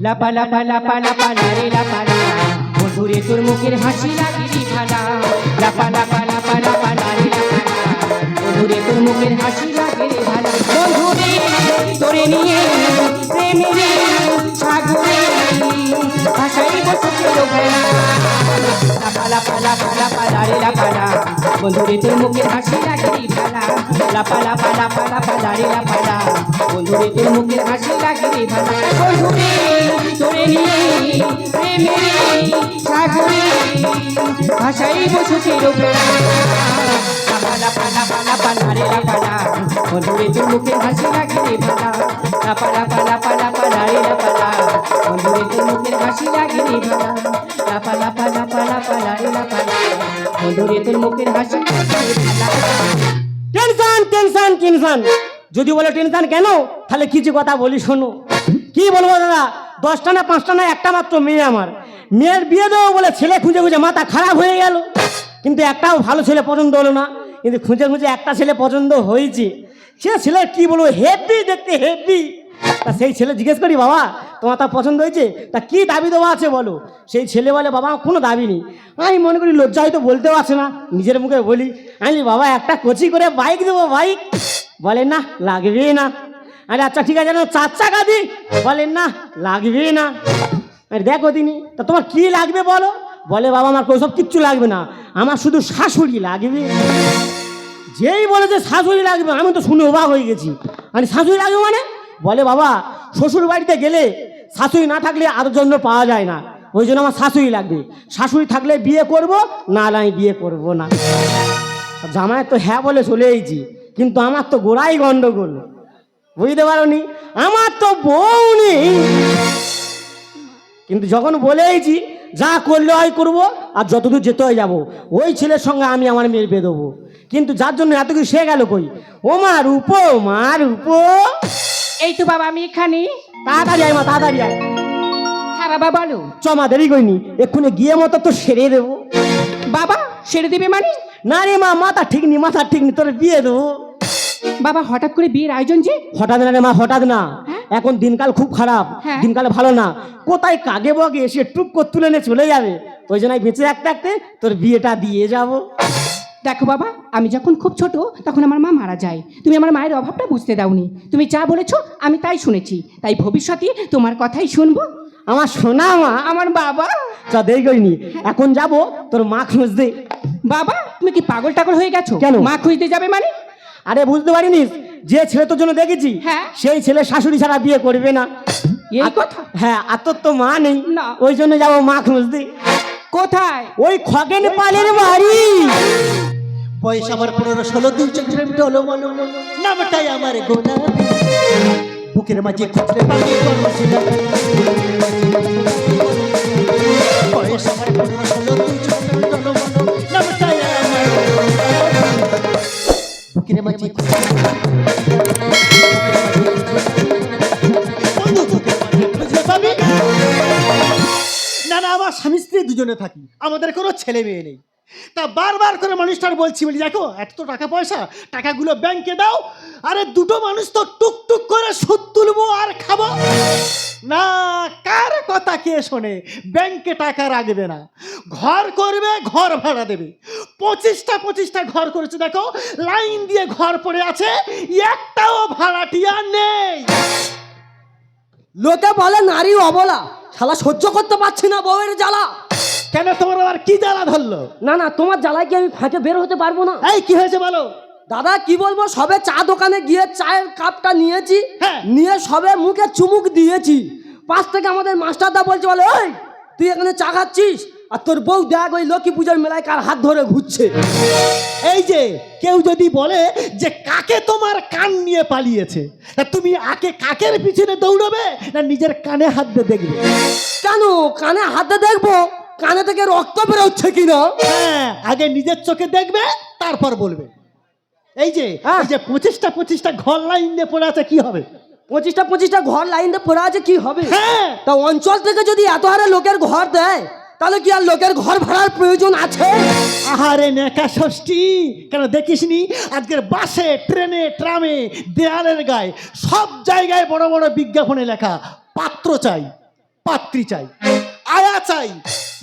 লাপা লাপা লাপা লাপা লারে লাপা লা, বন্ধুরে তোর মুখের হাসি লাগিনি ভালা। লাপা লাপা লাপা লাপা লারে লাপা লা, বন্ধুরে তোর মুখের হাসি লাগে ভালা। বন্ধুরে তোরে নিয়ে প্রেমেরে সাগরে ভাসাই বসেছিল ভেলা। লাপা লাপা লাপা লাপা লারে লাপা লা, বন্ধুরে তোর মুখের হাসি লাগিনি ভালা। লাপা লাপা লাপা লাপা লারে লাপা লা, বন্ধুরে তোর মুখের হাসি লাগিনি ভালা। বন্ধুরে তোরে নিয়ে প্রেমেরে সাগরে ভাসাই বসেছিল ভেলা। লাপা লাপা লাপা লাপা লারে লাপা লা, বন্ধুরে তোর মুখের হাসি লাগিনি ভালা। লাপা লাপা লাপা লাপা লারে লাপা লা, বন্ধুরে তোর মুখের হাসি লাগিনি ভালা। লাপা লাপা লাপা লাপা লারে লাপা লা, বন্ধুরে তোর মুখের হাসি লাগিনি ভালা। টেনশন টেনশন টেনশন, যদি বলে টেনশন কেন, তাহলে কিছু কথা বলি শোনো। কি বলবো দাদা, 10টা না 5টা না একটা মাত্র মেয়ে আমার। মেয়ের বিয়ে দেবো বলে ছেলে খুঁজে খুঁজে মাথা খারাপ হয়ে গেল, কিন্তু একটাও ভালো ছেলে পছন্দ হলো না। কিন্তু খুঁজে খুঁজে একটা ছেলে পছন্দ হয়েছে। সে ছেলে কি বলবো, হেভি দেখতে হেভি। তা সেই ছেলে জিজ্ঞেস করি, বাবা তোমার তা পছন্দ হয়েছে, তা কি দাবি দেওয়া আছে বলো। সেই ছেলে বলে, বাবা কোনো দাবি নেই। আমি মনে করি লজ্জা হয়তো বলতেও আছে না, নিজের মুখে বলি, আমি বাবা একটা কোচি করে বাইক দেবো বাইক। বলেন না লাগবে না। আরে আচ্ছা ঠিক আছে, 4 চাকা দিই। বলেন না লাগবে না। আরে দেখো তিনি, তা তোমার কি লাগবে বলো। বলে, বাবা আমার ওইসব কিচ্ছু লাগবে না, আমার শুধু শাশুড়ি লাগবে। যেই বলে যে শাশুড়ি লাগবে, আমি তো শুনে অবাক হয়ে গেছি। মানে শাশুড়ি লাগবে মানে? বলে, বাবা শ্বশুর বাড়িতে গেলে শাশুড়ি না থাকলে আরো জন্য পাওয়া যায় না, ওই জন্য আমার শাশুড়ি লাগবে। শাশুড়ি থাকলে বিয়ে করব, না আমি বিয়ে করব না। জামাই তো হ্যাঁ বলে চলে এসেছি, কিন্তু আমার তো গোড়াই গন্ডগোল, বুঝতে পারোনি। আমার তো বউ নেই, কিন্তু যখন বলেইছি যা করলে হয় করবো, আর যতদূর যেতে হয় যাবো। ওই ছেলের সঙ্গে আমি আমার মেয়ের বিয়ে দেবো। কিন্তু যার জন্য এত কিছু সে গেল কই, ও মা রূপো, মা রূপো। এই তো বাবা আমি এখানে। তাড়াতাড়ি আয় মা, তাড়াতাড়ি আয়। হ্যাঁ বাবা বলো। চমা দেরি করিনি, এক্ষুনি গিয়ে মতো তো সেরে দেবো। বাবা সেরে দেবে মানে? না রে মা, মাথা ঠিক নি, মাথা ঠিক নি, তোর বিয়ে দেবো। বাবা হঠাৎ করে বিয়ের আয়োজন যে? হঠাৎ না রে মা, হঠাৎ না। এখন দিনকাল খুব খারাপ, হ্যাঁ। দিনকাল ভালো না। কোথায় কাগে বগে এসে টুক করে তুলে নিয়ে চলে যাবে, ওই জন্য বেঁচে থাকতে থাকতে তোর বিয়েটা দিয়ে যাব। দেখো বাবা, আমি যখন খুব ছোট তখন আমার মা মারা যায়। তুমি আমার মায়ের অভাবটা বুঝতে দাওনি। তুমি যা বলেছো আমি তাই শুনেছি, তাই ভবিষ্যতে তোমার কথাই শুনবো। আমার সোনা মা, আমার বাবা। চা দেরি করিনি, এখন যাব তোর মা খুঁজতে। বাবা তুমি কি পাগল টাগল হয়ে গেছো? কেন? মা খুঁজতে যাবে মানে? আরে বুঝতে পারিনি, যে ছেলে তোর জন্য দেখেছি হ্যাঁ। সেই ছেলে শাশুড়ি ছাড়া বিয়ে করবে না। এই কথা? হ্যাঁ, আর তোর তো মা নেই না। ওই জন্য যাবো মা খুঁজতে। কোথায়? ওই খগেন পালের বাড়ি। বয়স আমার 15-16, 2 চোখে ডলো মলো, নামটাই আমার গোলাপি, বুকের মাঝে খুঁজলে পাবি গরমশিলা। বয়স আমার 15-16, 2 চোখে ডলো মলো, নামটাই আমার গোলাপি, বুকের মাঝে খুঁজলে পাবি। না না, আমার স্বামী স্ত্রী দুজনে থাকি, আমাদের কোনো ছেলে মেয়ে নেই। তা বারবার করে মানুষটার বলছি, বলি দেখো এত টাকা পয়সা, টাকাগুলো ব্যাংকে দাও। আরে দুটো মানুষ তো টুকটুক করে সুদ তুলবো আর খাবো না। কার কথা কে শোনে? ব্যাংকে টাকা রাখবে না, ঘর করবে, ঘর ভাড়া দেবে। 25টা ঘর করেছে, দেখো লাইন দিয়ে ঘর পড়ে আছে, একটাও ভাড়াটিয়া নেই। লোকে বলে নারী অবলা, শালা সহ্য করতে পারছি না বউয়ের জ্বালা। কেন, তোমার আবার কি জ্বালা ধরলো? না না, তোমার জ্বালায় কি আমি ফাঁকে বের হতে পারবো না? এই কি হয়েছে বলো? দাদা কি বলবো, সবে চা দোকানে গিয়ে চায়ের কাপটা নিয়েছি, হ্যাঁ। নিয়ে সবে মুখে চুমুক দিয়েছি, পাশ থেকে আমাদের মাস্টারদা বলছে, বলে ওই তুই এখানে চা খাচ্ছিস, আর তোর বউ দেখ ওই লক্ষ্মী পূজার মেলায় কার হাত ধরে ঘুরছে। এই যে কেউ যদি বলে যে কাকে তোমার কান নিয়ে পালিয়েছে, তা তুমি আগে কাকের পিছনে দৌড়বে না নিজের কানে হাত দিয়ে দেখবে? কেন কানে হাত দিয়ে দেখবো, কানে থেকে রক্ত বেরোচ্ছে কিনা। হ্যাঁ, আগে নিজের চোখে দেখবে, তারপর বলবে। এই যে হ্যাঁ। এই যে 25টা ঘর লাইন দিয়ে পড়ে আছে, কি হবে? 25টা ঘর লাইন দিয়ে পড়ে আছে, কি হবে? হ্যাঁ। তা অঞ্চল থেকে যদি এত হারে লোকের ঘর দেয়, তাহলে কি আর লোকের ঘর ভাড়ার প্রয়োজন আছে? আহারে নেকা ষষ্ঠী, কেন দেখিসনি আজকের বাসে, ট্রেনে, ট্রামে, দেয়ালের গায়ে সব জায়গায় বড় বড় বিজ্ঞাপনে লেখা পাত্র চাই। পাত্রী চাই, আয়া চাই,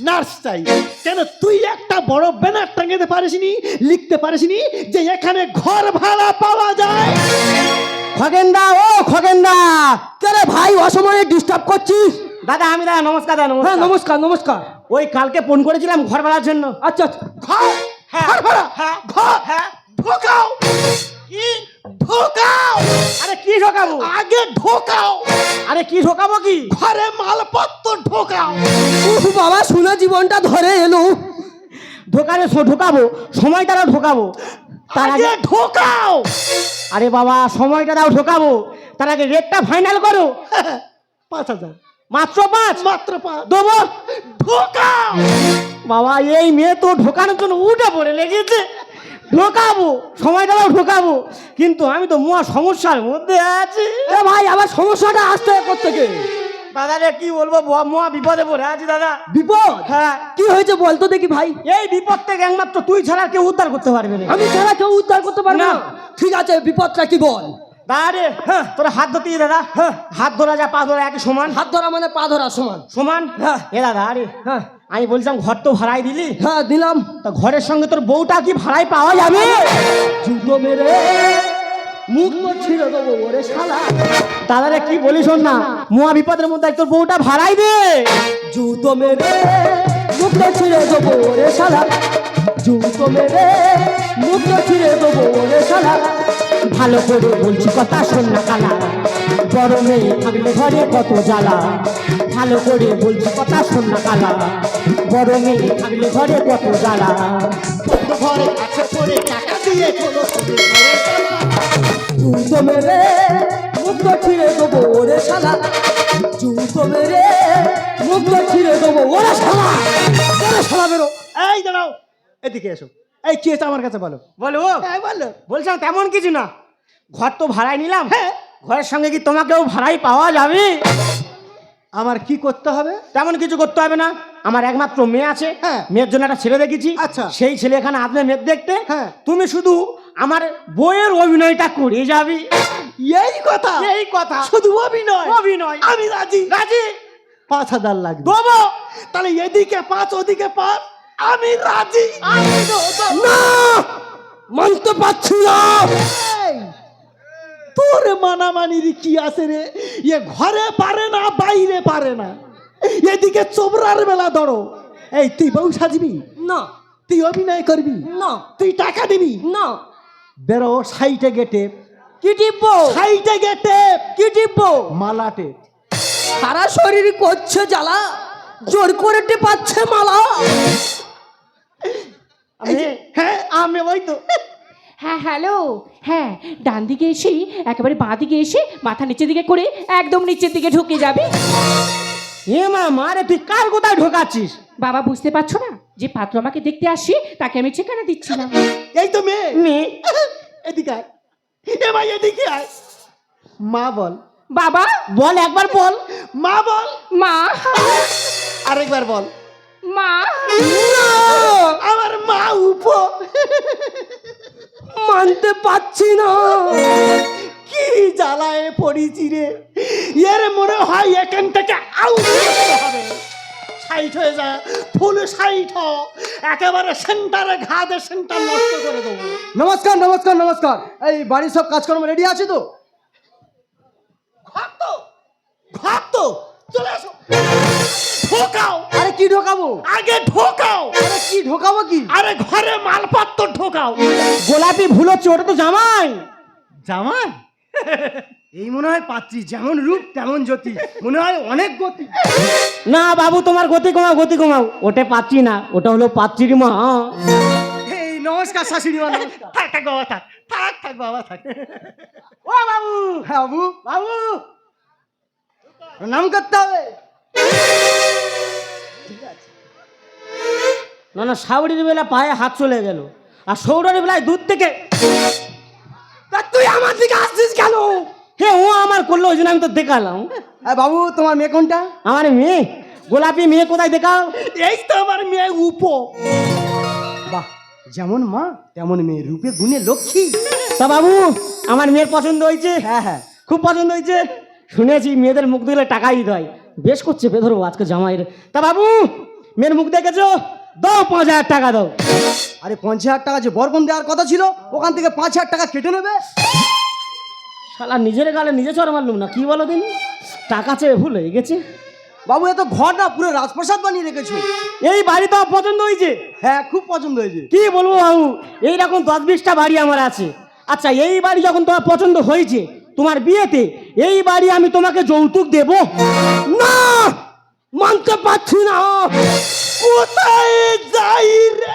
নার্স চাই। কেন তুই একটা বড় ব্যানার টাঙাতে পারিসনি, লিখতে পারিসনি যে এখানে ঘর ভাড়া পাওয়া যায়? খগেনদা, ও খগেনদা, কে রে ভাই অসময়ে ডিস্টার্ব করছিস? দাদা আমি দাদা নমস্কার দাদা। হ্যাঁ নমস্কার নমস্কার। ওই কালকে ফোন করেছিলাম ঘর ভাড়ার জন্য। আচ্ছা আচ্ছা। ঘর, ঘর ভাড়া, ঘর, ঢোকাও। কি ঢোকাও? আরে কি ঢোকাবো? আগে ঢোকাও। আরে কি ঢোকাবো কি? ঘরে মালপত্র ঢোকাও। উহ বাবা, শুনে জীবনটা ধরে এলো। ঢোকাবো, সময়টা দাও ঢোকাবো। তার আগে আগে ঢোকাও। আরে বাবা সময়টা দাও ঢোকাবো, তার আগে রেটটা ফাইনাল করো। 5,000, মাত্র 5? মাত্র 5 দেবো। ঢোকাও। বাবা এই মেয়ে তো ঢোকানোর জন্য উঠে পড়ে লেগেছে। ঢোকাবো, সময়টা দাও ঢোকাবো, কিন্তু আমি তো মহা সমস্যার মধ্যে আছি। এ ভাই আবার সমস্যাটা আসতে কোত্থেকে? দাদা রে কি বলবো, মহা বিপদে পড়ে আছি দাদা। বিপদ? হ্যাঁ। কি হয়েছে বলতো দেখি ভাই। এই বিপদ থেকে একমাত্র তুই ছাড়া কেউ উদ্ধার করতে পারবে না। আমি ছাড়া কেউ উদ্ধার করতে পারবে না? ঠিক আছে, বিপদটা কি বল। দাঁড়ে, হ্যাঁ তোরা হাত ধরতে দাদা। হ্যাঁ হাত ধরা যা পা ধরা একই সমান। হাত ধরা মানে পা ধরা সমান সমান। হ্যাঁ এ দাদা, আরে হ্যাঁ আমি বলছিলাম ঘর তো ভাড়াই দিলি। হ্যাঁ দিলাম। তা ঘরের সঙ্গে তোর বউটা কি ভাড়াই পাওয়া যাবে? জুতো মেরে মুখ ছিঁড়ে দেবো ওরে শালা। দাদারে কি বলি শোন না, মহা বিপদের মধ্যে তোর বউটা ভাড়াই দে। জুতো মেরে মুখ ছিঁড়ে দেবো ওরে শালা, জুতো মেরে মুখ ছিঁড়ে দেবো ওরে শালা। ভালো করে বলছি কথা শোন না কালা, বড় মেয়ে থাকলে ঘরে কত জ্বালা। ভালো করে বলছি কথা শোন না কালা, বড় মেয়ে থাকলে ঘরে কত জ্বালা। ঘরে আছে পরে টাকা দিয়ে কোনো জুতো মেরে মুখ ছিঁড়ে দেবো ওরে শালা, জুতো মেরে মুখ ছিঁড়ে দেবো ওরে শালা। ওরে শালা বেরো। এই দাঁড়াও, এদিকে এসো। এই কি আছে আমার কাছে বলো। বলো। হ্যাঁ বলো। বলছিলাম তেমন কিছু না, ঘর তো ভাড়াই নিলাম। হ্যাঁ। ঘরের সঙ্গে কি তোমাকেও ভাড়াই পাওয়া যাবে? আমার কি করতে হবে? তেমন কিছু করতে হবে না, আমার একমাত্র মেয়ে আছে। হ্যাঁ। মেয়ের জন্য একটা ছেলে দেখেছি। আচ্ছা। সেই ছেলে এখানে আসবে মেয়ে দেখতে। হ্যাঁ। তুমি শুধু আমার বইয়ের অভিনয়টা করে যাবি। এই কথা? এই কথা। শুধু অভিনয়? অভিনয়। আমি রাজি। রাজি? 5,000 লাগবে। দেবো। তাহলে এদিকে 5 ওদিকে 5, আমি রাজি। না মানতে পারছি না। এই, তোর মানামানির কি আছে রে? এ ঘরে পারে না, বাইরে পারে না, এদিকে চোবরার বেলা ধরো। এই তুই বউ সাজবি না, তুই অভিনয় করবি না, তুই টাকা দিবি না। বেরো সাইটে গেটে। কি টিপবো? সাইটে গেটে কি টিপবো? মালাটে। সারা শরীর করছে জ্বালা, জোর করে টিপাচ্ছে মালা। হ্যাঁ আমি ওই তো। হ্যাঁ হ্যালো, হ্যাঁ ডান দিকে এসে একেবারে বাঁ দিকে এসে মাথা নিচের দিকে করে একদম নিচের দিকে ঢুকে যাবে। এ মা মারে, তুই কার কোথায় ঢোকাচ্ছিস? বাবা বুঝতে পারছো না যে পাত্র আমাকে দেখতে আসে, তাকে আমি ঠিকানা দিচ্ছিলাম। এই তো মেয়ে। মেয়ে? এদিকে আয়। এ ভাই এদিকে আয়। মা বল। বাবা বল, একবার বল। মা বল। মা, আরেকবার বল। মা। আমার মা উপ। মানতে পারছি না। কি জ্বালায় পড়িছি রে। এর মনে হয় এখান থেকে আউট করতে হবে। সাইড হয়ে যা, ফুল সাইড হ, একেবারে সেন্টারে ঘা দে, সেন্টার নষ্ট করে দেবো। নমস্কার নমস্কার নমস্কার। এই বাড়ির সব কাজকর্ম রেডি আছে তো? ঘর তো, ঘর তো, চলে আসো। ঢোকাও। আরে কি ঢোকাবো? আগে ঢোকাও। আরে কি ঢোকাবো কি? আরে ঘরে মালপত্র ঢোকাও। গোলাপি ভুল হচ্ছে, ওটা তো জামাই। জামাই? এই মনে হয় পাত্রী, যেমন রূপ তেমন জ্যোতি, মনে হয় অনেক গতি। না বাবু, তোমার গতি কমাও, গতি কমাও। ওটা পাত্রী না, ওটা হলো পাত্রীর মা। এই নমস্কার শাশুড়ি মা। নমস্কার। থাক থাক বাবা থাক, থাক থাক বাবা থাক। ও বাবু। হ্যাঁ বাবু। বাবু নাম করতে হবে। না না, শাওড়ির বেলা পায়ে হাত চলে গেল, আর সৌরের বেলায় দূর থেকে। তা তুই আমার দিকে আসছিস কেন? হে ও আমার করলো, ওই জন্য আমি তো দেখালাম। বাবু তোমার মেয়ে কোনটা? আমার মেয়ে গোলাপি। মেয়ে কোথায় দেখাও? এই তো আমার মেয়ে উপ। বাহ, যেমন মা তেমন মেয়ে, রূপে গুণে লক্ষ্মী। তা বাবু আমার মেয়ের পছন্দ হয়েছে? হ্যাঁ হ্যাঁ, খুব পছন্দ হয়েছে। শুনেছি মেয়েদের মুখ দিলে টাকা দিতে হয়, বেশ করছে বেধরবো আজকে জামাইয়ের। তা বাবু মেয়ের মুখ দেখেছো, দাও 5,000 টাকা দাও। আরে 5,000 টাকা যে বরপণ দেওয়ার কথা ছিল, ওখান থেকে 5,000 টাকা কেটে নেবে। শালা নিজের গালে নিজে চড় মারলুম না, কি বলো দিন, টাকা চেয়ে ভুল হয়ে গেছে। বাবু এত ঘর না পুরো রাজপ্রাসাদ বানিয়ে রেখেছো। এই বাড়ি তো পছন্দ হয়েছে। হ্যাঁ খুব পছন্দ হয়েছে। কি বলবো বাবু, এইরকম 10-20টা বাড়ি আমার আছে। আচ্ছা এই বাড়ি যখন তোমার পছন্দ হয়েছে, তোমার বিয়েতে এই বাড়ি আমি তোমাকে যৌতুক দেব না, মানতে পারছি না। কোথায় যাই রে?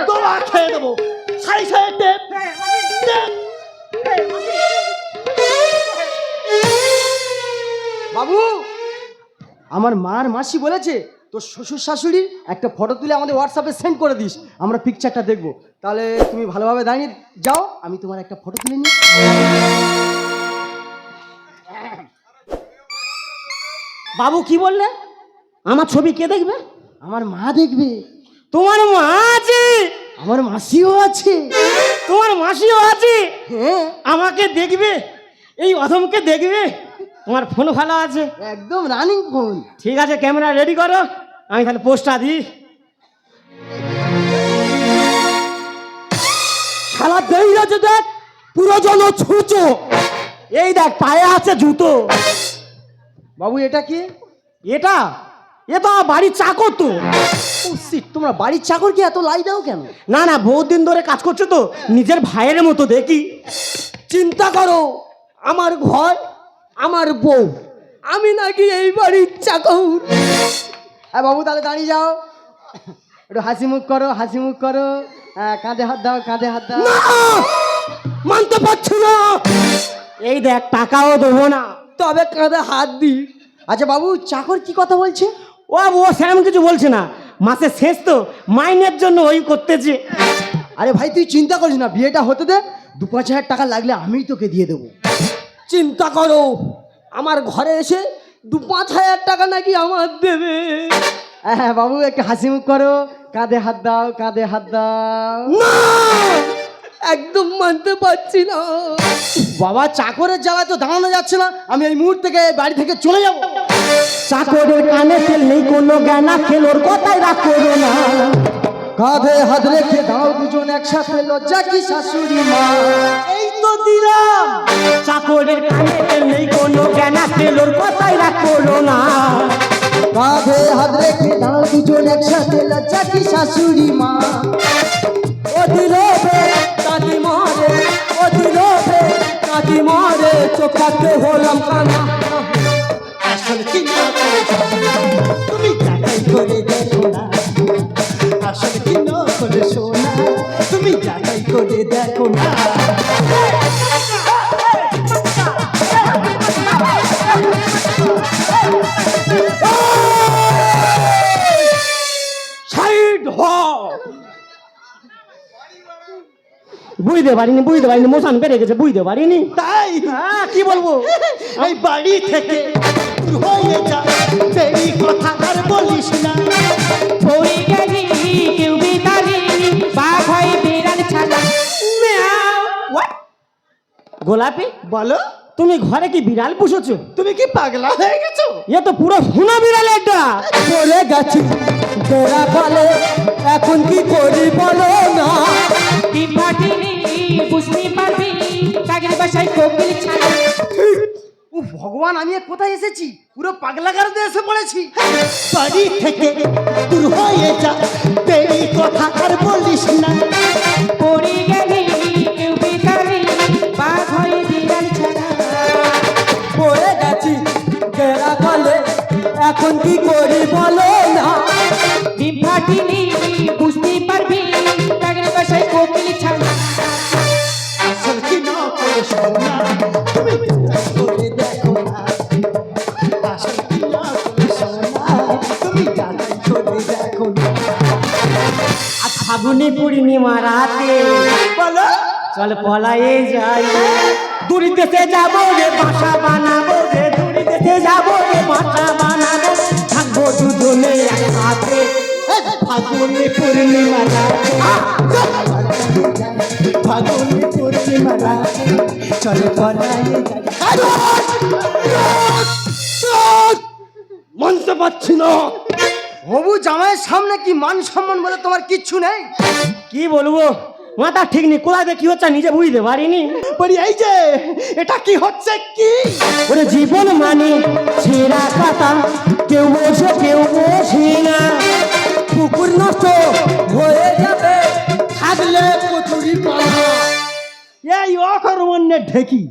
দোয়া খেয়ে দেবো। সাই সাই টেপ টেপ। বাবু আমার মার মাসি বলেছে তোর শ্বশুর শাশুড়ির একটা ফটো তুলে আমাদের হোয়াটসঅ্যাপে সেন্ড করে দিস, আমরা পিকচারটা দেখবো। তাহলে তুমি ভালোভাবে দাঁড়িয়ে যাও, আমি তোমার একটা ফটো তুলে নিই। বাবু কি বললে, আমার ছবি কে দেখবে? আমার মা দেখবে। তোমার মা আছে? আমার মাসিও আছে। তোমার মাসিও আছে? হ্যাঁ আমাকে দেখবে, এই অধমকে দেখবে? তোমার ফোন ভালো আছে? একদম রানিং ফোন। ঠিক আছে ক্যামেরা রেডি করো, আমি তাহলে পোস্টটা দিই। শালা দেই আছে দেখ, পুরো জন ছুঁচো। এই দেখ পায়ে আছে জুতো। বাবু এটা কি? এটা এটা বাড়ির চাকর তো। ও সিট, তোমরা বাড়ির চাকর কি এত লাই দাও কেন? না না, বহুত দিন ধরে কাজ করছো তো, নিজের ভাইয়ের মতো দেখি। চিন্তা করো, আমার ঘর, আমার বউ, আমি নাকি এই বাড়ির চাকর। হ্যাঁ বাবু তাহলে দাঁড়িয়ে যাও, একটু হাসি মুখ করো, হাসি মুখ করো। হ্যাঁ কাঁধে হাত দাও, কাঁধে হাত দাও। না, মানতে পারছি না। এই দেখ টাকাও দেবো না, তবে কাঁধে হাত দি। আচ্ছা বাবু চাকর কি কথা বলছে? ও সেরকম কিছু বলছে না, মাসের শেষ তো, মাইনের জন্য ওই করতেছে। আরে ভাই তুই চিন্তা করিস না, বিয়েটা হতে দে, 2-5 হাজার টাকা লাগলে আমিই তোকে দিয়ে দেবো। চিন্তা করো, আমার ঘরে এসে 2-5 হাজার টাকা নাকি আমার দেবে। হ্যাঁ বাবু একটু হাসি মুখ করো, কাঁধে হাত দাও, কাঁধে হাত দাও। না, একদম মানতে পারছি না। বাবা চাকরের জ্বালায় তো দাঁড়ানো যাচ্ছে না, আমি এই মুহূর্তে থেকে বাড়ি থেকে চলে যাব। চাকরের কানে তেল নেই কোনো জ্ঞানা, খেলোর কথাই রাখ করো না। কাঁধে হাত রেখে দাও দুজন একসাথে, লজ্জা কি শাশুড়ি মা। এই তো দিলাম। চাকরের কানে তেল নেই কোনো জ্ঞানা, খেলোর কথাই রাখ করো না। কাঁধে হাত রেখে দাও দুজন একসাথে, লজ্জা কি শাশুড়ি মা। ও দিলোবে কাকি মারে, ও দিলোবে কাকি মারে, চোখাতে হলাম কানা। আসলে কি না করে তুমি যাচাই করে দেখো না। আসলে কি না করে শোনা, তুমি যাচাই করে দেখো না। সাইড হ। বুঝতে পারিনি, বুঝতে পারিনি, মোশন বেড়ে গেছে, বুঝতে পারিনি। তাই হ্যাঁ কি বলবো, এই বাড়ি থেকে দূর হয়ে যা, সেই কথা আর বলিস না। পড়ে গেলি কেউ বেতালি, বাঘ হয় বেড়াল ছানা। গোলাপি বলো তুমি ঘরে কি বিড়াল পুষেছো? তুমি কি পাগলা হয়ে গেছো? এ তো পুরো সোনা বিড়ালের ডাক। চলে গেছি তোরা বলে, এখন কি করি বলো না। ডিম ফাটিনি বুঝতে পারবি, কাকের বাসায় কোকিল ছানা। ও ভগবান, আমি এ কোথায় এসেছি? পুরো পাগলা গারদে এসে পড়েছি। বাড়ি থেকে দূর হয়ে যা, সেই কথা আর বলিস না। পড়ে গেলি কেউ বেতালি, বাঘ হয় বেড়াল ছানা। পড়ে গেছি গেরা গলে, এখন কি করি বলো না। ডিম ফাটিনি বুঝতে পারবি, কাকের বাসায় কোকিল ছানা। আসলে কি না করে শোনা, তুমি যাচাই করে দেখো না। আসলে কি না করে শোনা, তুমি যাচাই করে দেখো না। আর ফাগুনি পূর্ণিমা রাতে বলো চল পলায়ে যাই, দূরি দেশে যাবো রে বাসা বানাবো রে, দূরি দেশে যাবো রে বাসা বানাবো, থাকবো দুজনে একসাথে। ফাগুনে পূর্ণিমা রাতে ফাগুনে পূর্ণিমা রাত চলে পলায়ে যাই। মানতে পারছি না। হবু জামাইয়ের সামনে কি মান সম্মান বলে তোমার কিচ্ছু নেই? কি বলবো, মাথা ঠিক নেই, কোথায় কি হচ্ছে নিজে বুঝতে পারিনি। বলি এই যে এটা কি হচ্ছে কি? ওরে জীবন মানে ছেঁড়া কাটা, কেউ বসে কেউ বসে না। পুকুর নষ্ট হয়ে যাবে থাকলে কচুরি পানা। এই অকর্মণ্যের ঢেকি,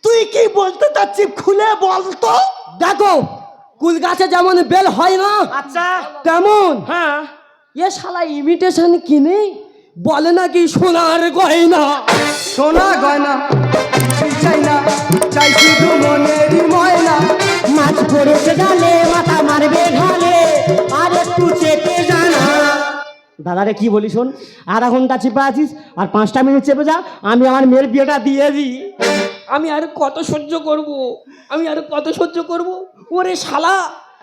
তুই কি বলতে চাচ্ছিস খুলে বলতো? দেখো, কুল গাছে যেমন বেল হয় না, আচ্ছা, তেমন হ্যাঁ, এ শালা ইমিটেশন কিনে বলে নাকি সোনার গয়না। সোনা গয়না কিছুই চাই না, চাই শুধু মনেরই ময়না। মাছ পড়েছে জালে মাথা মারবে ঢালে, আর একটু চেপে জানা। দাদারে কি বলি শোন, আধা ঘন্টা চেপে আছিস, আর 5টা মিনিট চেপে যা, আমি আমার মেয়ের বিয়েটা দিয়ে দিই। আমি আর কত সহ্য করব, আমি আর কত সহ্য করব? ওরে শালা,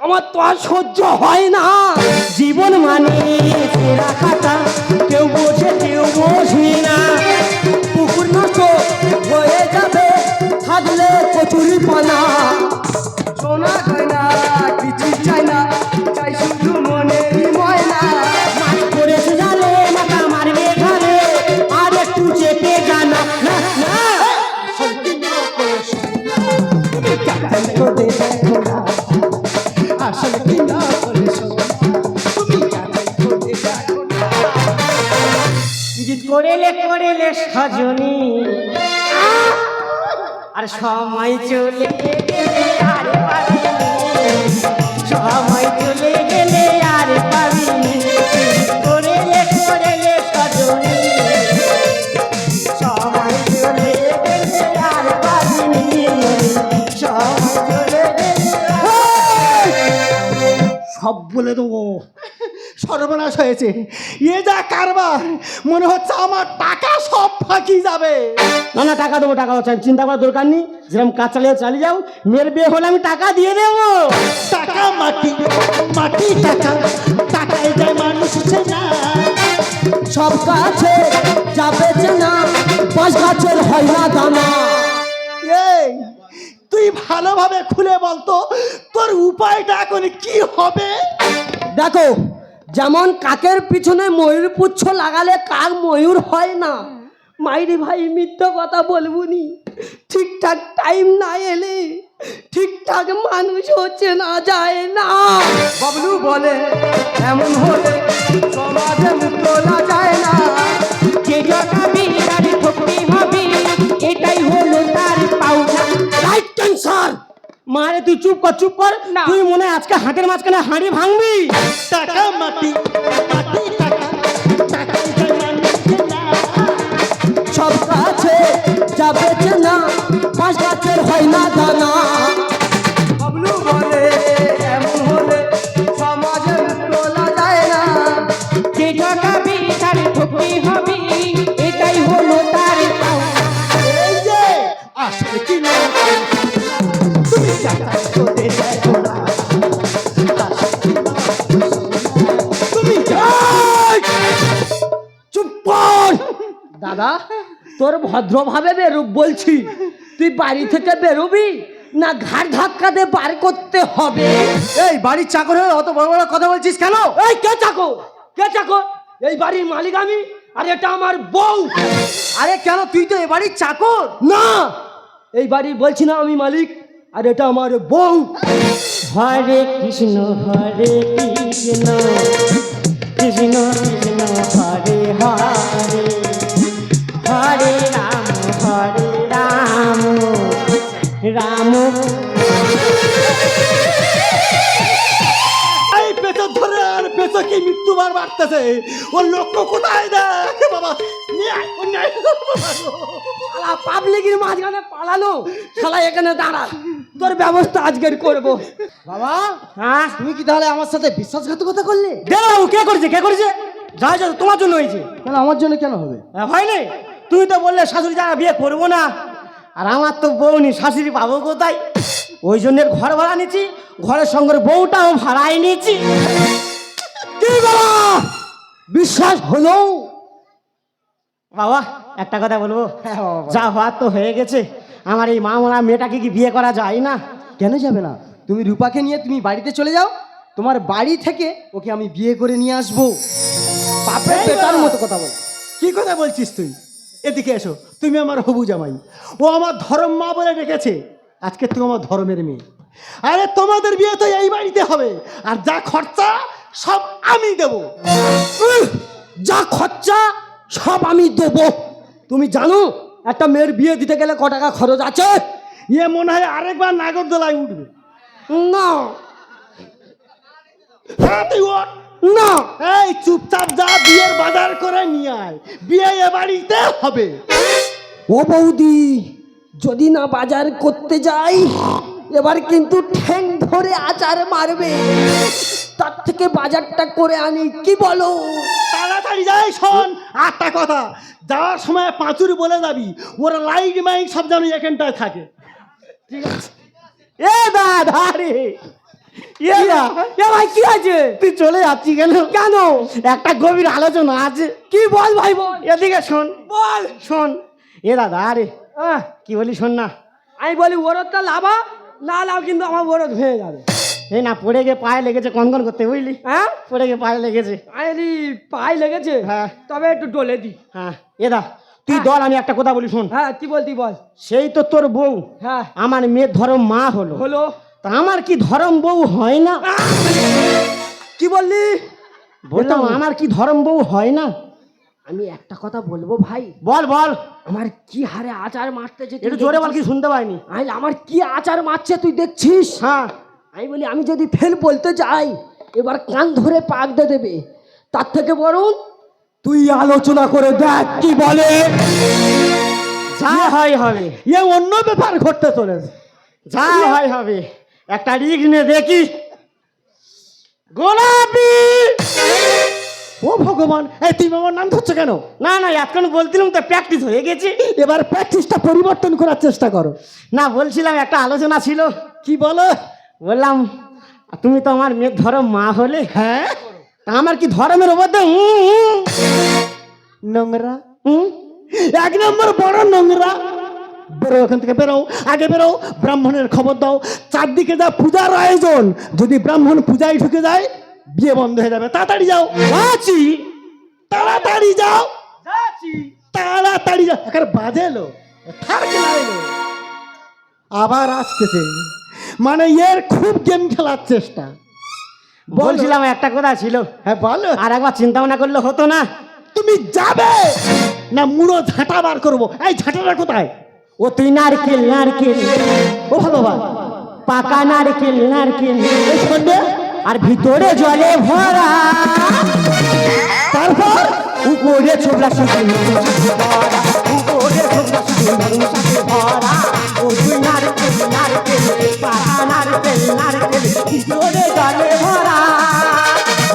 আমার তো আর সহ্য হয় না। জীবন মানে ছেঁড়া কাটা, কেউ বসে কেউ বসে না। পুকুর নষ্ট হয়ে যাবে থাকলে কচুরি পানা। সোনা গয়না কিছুই চাই না, চাই শুধু মনেরই ময়না। মাছ পড়েছে জালে মাথা মারবে ঢালে, আর একটু চেপে জানা। না না, আসলে কি না বলে শোন, তুমি জানাই করে দেখো না। করেলে সজনী, আর সময় চলে গেলে আর পাবিনি, সময় চলে গেলে আর পাবিনি। করেলে সজনী, সময় চলে গেলে আর পাবিনি, সময় চলে গেলে। সব বলে দেবো। সর্বনাশ হয়েছে, এ যা কারবার, মনে হচ্ছে আমার টাকা সব ফাঁকি যাবে। না না, টাকা দেবো, টাকা হচ্ছে, চিন্তা করার দরকার নেই। যেরকম কাজ চালিয়ে চালিয়ে যাও, মেয়ের বিয়ে হলে আমি টাকা দিয়ে দেবো। টাকা মাটি, মাটি টাকা, টাকায় যায় মানুষ চেনা। সব গাছে যাবে চেনা, বাঁশ গাছের হয় না দানা। এই তুই ভালোভাবে খুলে বলতো তোর উপায়টা এখন কি হবে? দেখো, যেমন কাকের পিছনে ময়ূর পুচ্ছ লাগালে কাক ময়ূর হয় না। মাইরি ভাই, মিথ্যা কথা বলবুনি। ঠিকঠাক টাইম না এলে ঠিকঠাক মানুষ হচ্ছে না, যায় না। বাবলু বলে এমন হলে সমাজে মুখ তোলা যায় না। যে জটাবি তার ভক্তি হবে, এটাই হলো তার পাওনা। Right cancer. মারে তুই চুপ কর, চুপ কর। না। তুই মনে হয় আজকে হাটের মাঝখানে হাঁড়ি ভাঙবি। টাকা মাটি, মাটি টাকা, টাকায় যায় মানুষ চেনা। সব গাছে যাবে চেনা, বাঁশ গাছের হয় না দানা। বাবলু বলে এমন হলে সমাজে মুখ তোলা যায় না। যে জটাবি তার ভক্তি হবে, এটাই হলো তার পাওনা। এই যে আসলে কি না তুমি যাচাই করে দেখো না। আসলে কি না তুমি চুপ কর। দাদা, তোর ভদ্রভাবে বেরোব বলছি। তুই বাড়ি থেকে বেরোবি না ঘাট ধাক্কা দিয়ে বার করতে হবে? এই বাড়ির চাকর হয়ে অত বড় বড় কথা বলছিস কেন? এই কে চাকর? কে চাকর? এই বাড়ির মালিক আমি, আর এটা আমার বউ। আরে কেন, তুই তো এ বাড়ির চাকর না, এই বাড়ির বলছি না আমি মালিক, আর এটা আমার বউ। হরে কৃষ্ণ হরে কৃষ্ণ, কৃষ্ণ কৃষ্ণ হরে হরে, হরে রাম রাম। এই পেছন ধরে আর পেছন কি মৃত্যুবার বাড়তেছে, ওর লক্ষ্য কোথায় দেখ বাবা, নিয়ে আয়, ও নিয়ে আয়। শালা পাবলিকের মাঝখানে পালানো, শালা এখানে দাঁড়া, তোর ব্যবস্থা আজকের করব। বাবা, হ্যাঁ, তুমি কি তাহলে আমার সাথে বিশ্বাসঘাতকতা করলে? দেও কে করেছে, কে করেছে? যা যা তোমার জন্য হয়েছে। কেন আমার জন্য কেন হবে? হয়নি, তুই তো বললে শাশুড়ি যারা বিয়ে করবো না, আর আমার তো বউ নি, শাশুড়ি পাবো কোথায়? ওই জন্য ঘর ভাড়া নিচ্ছি, ঘরের সঙ্গে বউটাও ভাড়াই নিচ্ছি। কি বাবা, বিশ্বাস হলো? বাবা একটা কথা বলবো, হ্যাঁ বাবা, বলো। যা হওয়ার তো হয়ে গেছে, আমার এই মা মোনা মেয়েটাকে কি বিয়ে করা যায় না? কেন যাবে না? তুমি রূপাকে নিয়ে তুমি বাড়িতে চলে যাও, তোমার বাড়ি থেকে ওকে আমি বিয়ে করে নিয়ে আসবো। বাপের এই বেটার বাবা। মতো কথা বল। কি কথা বলছিস তুই? এদিকে এসো, তুমি আমার হবু জামাই, ও আমার ধর্ম মা বলে ডেকেছে, আজকে তুমি আমার ধর্মের মেয়ে। আরে তোমাদের বিয়ে তো এই বাড়িতে হবে, আর যা খরচা সব আমি দেব। যা খরচা সব আমি দেবো। তুমি জানো একটা মেয়ের বিয়ে দিতে গেলে ক টাকা খরচ আছে? ইয়ে মনে হয় আরেকবার নাগরদোলায় উঠবে। না হ্যাঁ, তুই ওঠ। না, এই চুপচাপ যা, বিয়ের বাজার করে নিয়ে আয়, বিয়ে এ বাড়িতে হবে। ও বৌদি, যদি না বাজার করতে যাই এবার কিন্তু ঠ্যাং ধরে আচার মারবে, তার থেকে বাজারটা করে আনি, কি বলো? তাড়াতাড়ি যাই, শোন আটটা কথা, যাওয়ার সময় পাঁচুর বলে যাবি, ওরা লাইট মাইক সব যেন এখানটায় থাকে। এ দাদা রে, এ দা, এ ভাই কি আছে? তুই চলে যাচ্ছি কেন? কেন? একটা গভীর আলোচনা আছে। কি বল ভাই বল। এদিকে শোন, বল শোন। এ দাদা রে, কি বলি শোন না। আমি বলি ওরতটা লাভা, না লাভ কিন্তু আমার ওরত ভেঙে যাবে। এই না, পড়ে গিয়ে পায়ে লেগেছে কনকন করতে, বুঝলি? হ্যাঁ, পড়ে গিয়ে পায়ে লেগেছে। আরে পায়ে লেগেছে, হ্যাঁ। তবে একটু ডলে দি। হ্যাঁ এ দা, তুই দল, আমি একটা কথা বলি শোন। হ্যাঁ, কি বলতি বল। সেই তো তোর বউ হ্যাঁ, আমার মেয়ের ধরম মা হলো, হলো। তা আমার কি ধরম বউ হয় না? কি বললি? বললাম আমার কি ধরম বউ হয় না? আমি একটা কথা বলবো ভাই, বল বল, আমার কি হারে আচার মারতেছে তুই একটু জোরে বল, দেখছিস? কি শুনতে পাইনি। আমার কি আচার মারছে তুই দেখছিস? হ্যাঁ, আমি বলি আমি যদি ফেল বলতে যাই এবার কান ধরে পাক দিয়ে দেবে, তার থেকে বরং তুই আলোচনা করে দেখ কি বলে। যা হয় হবে, এ অন্য ব্যাপার ঘটতে চলেছে। যা হয় হবে। একটা রিগ নে দেখি। গোলাপি। ও ভগবান, এই তুই আমার নাম ধরছো কেন? না না, এতক্ষণ বলছিলাম তো প্র্যাকটিস হয়ে গেছে। এবার প্র্যাকটিসটা পরিবর্তন করার চেষ্টা করো। না, বলছিলাম একটা আলোচনা ছিল। কি বলো? বললাম তুমি তো আমার মেয়ের ধরম মা হলে, হ্যাঁ, তা আমার কি ধর্মের ওপর দিয়ে নোংরা, হুম? এক নম্বর বড় নোংরা। বেরো এখান থেকে, বেরো, আগে বেরো। ব্রাহ্মণের খবর দাও, চারদিকে যা পূজার আয়োজন, যদি ব্রাহ্মণ পূজায় ঢুকে যায় বিয়ে বন্ধ হয়ে যাবে। তাড়াতাড়ি যাও। যাচ্ছি তাড়াতাড়ি যাও, যাচ্ছি। তাড়াতাড়ি যাও। এখানে বাজে এলো, থার্কেলা এলো, আবার আসতেছে, মানে এর খুব গেম খেলার চেষ্টা। বলছিলাম একটা কথা ছিল, হ্যাঁ বলো। আর একবার চিন্তা ভাবনা করলে হতো না? তুমি যাবে না মুড়ো ঝাঁটা বার করবো? এই ঝাঁটাটা কোথায়? ও তুই নারকেল নারকেল, ও ভগবান, পাকা নারকেল নারকেল, এই শোনবে। আর ভিতরে জলে ভরা, তারপর উপরে ছোবলা শুধু উপরে ছোবলা শুধু ভরা। ও তুই নারকেল নারকেল, পাকা নারকেল নারকেল, ভিতরে জলে ভরা,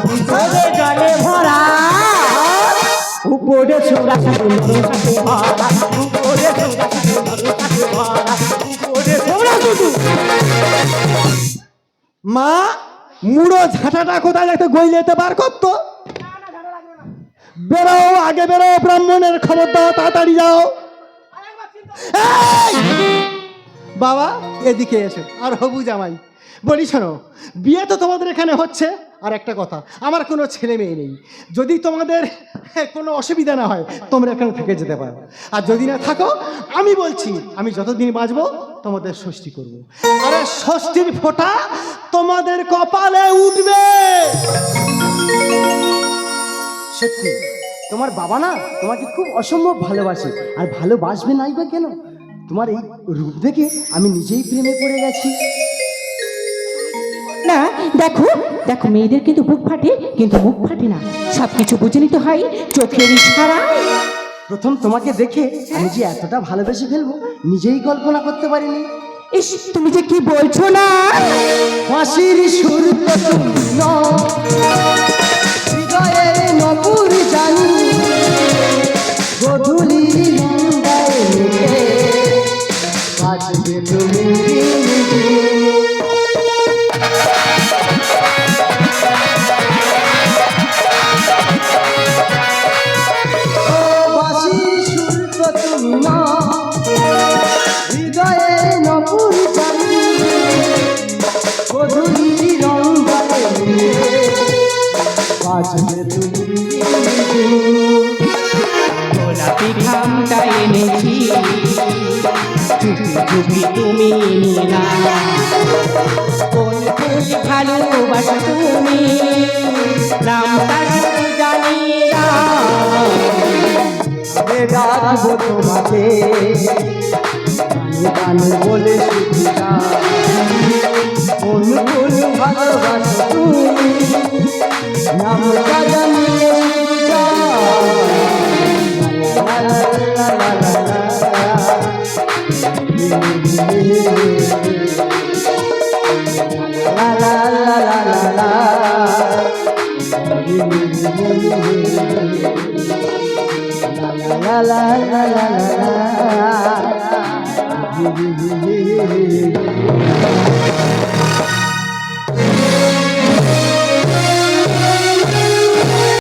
ভিতরে জলে ভরা, উপরে ছোবলা শুধু ভরা, উপরে ছোবলা শুধু ভরা, উপরে ছোবলা শুধু। মা, মুড়ো ঝাঁটাটা কোথায় একটা গইলেতে বার করতো। বেরো, আগে বেরো, ব্রাহ্মণের খবর দাও, তাড়াতাড়ি যাও। এই! বাবা এদিকে এসো, আর হবু জামাই বলি শোনো, বিয়ে তো তোমাদের এখানে হচ্ছে, আর একটা কথা, আমার কোনো ছেলে মেয়ে নেই। যদি তোমাদের কোনো অসুবিধা না হয় তোমরা এখানে থেকে যেতে পারো, আর যদি না থাকো আমি বলছি আমি যতদিন বাঁচবো তোমাদের ষষ্ঠী করব। আরে ষষ্ঠীর ফোঁটা তোমাদের কপালে উঠবে। সত্যি তোমার বাবা না তোমাকে খুব অসম্ভব ভালোবাসে, আর ভালোবাসবে নাই বা কেন? তোমার এই রূপ দেখে আমি নিজেই প্রেমে পড়ে গেছি। না, দেখো দেখো, মেয়েদের কিন্তু বুক ফাটে কিন্তু মুখ ফাটে না, সবকিছু বুঝে নিতে হয় চোখের ইশারা। প্রথম তোমাকে দেখে আমি যে এতটা ভালোবেসে ফেলবো নিজেই কল্পনা করতে পারিনি। ইস, তুমি যে কি বলছো না। ফাঁসির সুর তো তুমি নও, হৃদয়ের নপুর জানি, গধূলি নন্দায় মেঘে বাজবে তুমি ও বাঁশির নামটা এনেছি চুপি চুপি তুমি নিলা কোন ফুল ভালোবাসো তুমি নামটা শুধু জানি না আমি ডাকবো তোমাকে গানে গানে বলে সুখীরা কোন কোন ভালোবাসো তুমি নামটা জানিয়ে সুখীরা লা লা লা লা লা লা লা লা লা লা la la la la la la